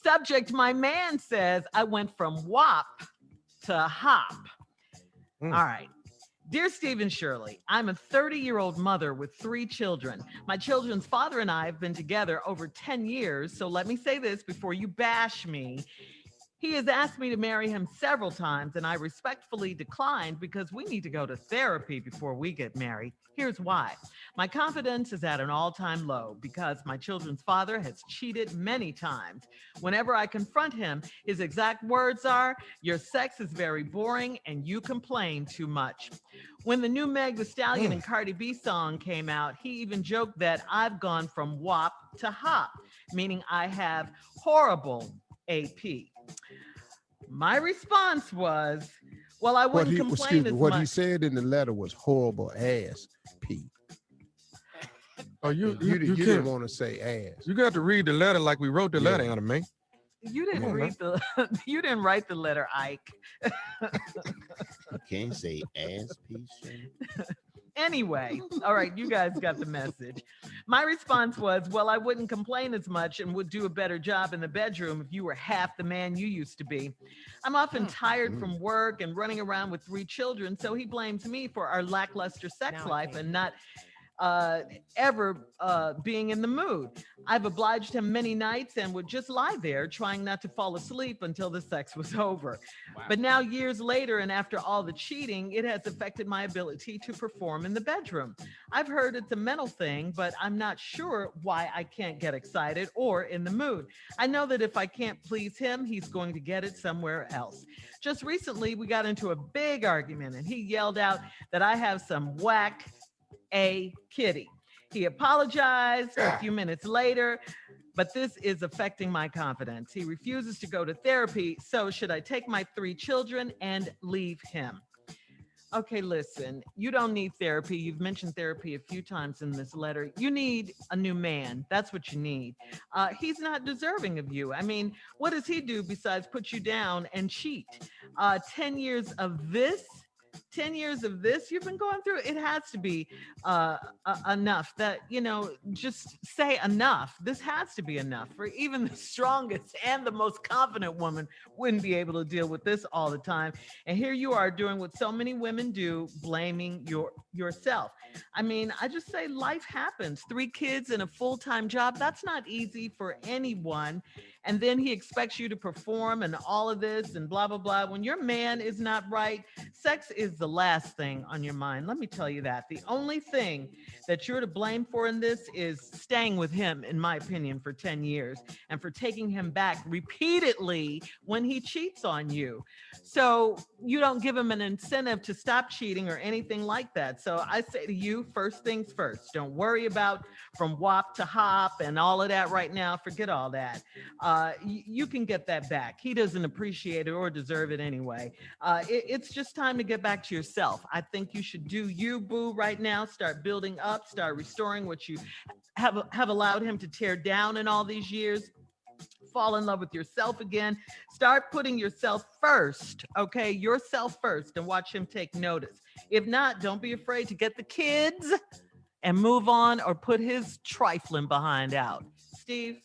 Subject, my man says, I went from WAP to HOP. All right. Dear Steve and Shirley, I'm a 30-year-old mother with 3 children. My children's father and I have been together over 10 years, so let me say this before you bash me. He has asked me to marry him several times, and I respectfully declined because we need to go to therapy before we get married. Here's why. My confidence is at an all-time low because my children's father has cheated many times. Whenever I confront him, his exact words are, "Your sex is very boring and you complain too much." When the new Meg the Stallion and Cardi B song came out, he even joked that I've gone from WAP to HOP, meaning I have horrible AP. My response was, well, I wouldn't complain as what much. he said in the letter was horrible ass P. Oh, you didn't want to say ass. You got to read the letter like we wrote the letter, Anna Mae. You didn't read the. You didn't write the letter, Ike. You can't say ass P. Anyway, all right, you guys got the message. My response was, well, I wouldn't complain as much and would do a better job in the bedroom if you were half the man you used to be. I'm often tired from work and running around with 3 children, so he blames me for our lackluster sex life and not ever being in the mood. I've obliged him many nights and would just lie there trying not to fall asleep until the sex was over. Wow. But now years later and after all the cheating, it has affected my ability to perform in the bedroom. I've heard it's a mental thing, but I'm not sure why I can't get excited or in the mood. I know that if I can't please him, he's going to get it somewhere else. Just recently, we got into a big argument and he yelled out that I have some whack a kitty. He apologized a few minutes later, but this is affecting my confidence. He refuses to go to therapy. So should I take my 3 children and leave him? Okay, listen, you don't need therapy. You've mentioned therapy a few times in this letter. You need a new man. That's what you need. He's not deserving of you. I mean, what does he do besides put you down and cheat? 10 years of this? 10 years of this you've been going through, it has to be enough that, just say enough. This has to be enough for even the strongest and the most confident woman wouldn't be able to deal with this all the time. And here you are doing what so many women do, blaming yourself. I mean, I just say life happens. 3 kids and a full-time job, that's not easy for anyone. And then he expects you to perform and all of this and blah, blah, blah. When your man is not right, sex is the last thing on your mind. Let me tell you that. The only thing that you're to blame for in this is staying with him, in my opinion, for 10 years and for taking him back repeatedly when he cheats on you. So you don't give him an incentive to stop cheating or anything like that. So I say to you, first things first, don't worry about from WAP to HOP and all of that right now. Forget all that. You can get that back. He doesn't appreciate it or deserve it anyway. It's just time to get back to yourself. I think you should do you, boo, right now. Start building up, start restoring what you have allowed him to tear down in all these years. Fall in love with yourself again. Start putting yourself first, okay? Yourself first, and watch him take notice. If not, don't be afraid to get the kids and move on or put his trifling behind out. Steve?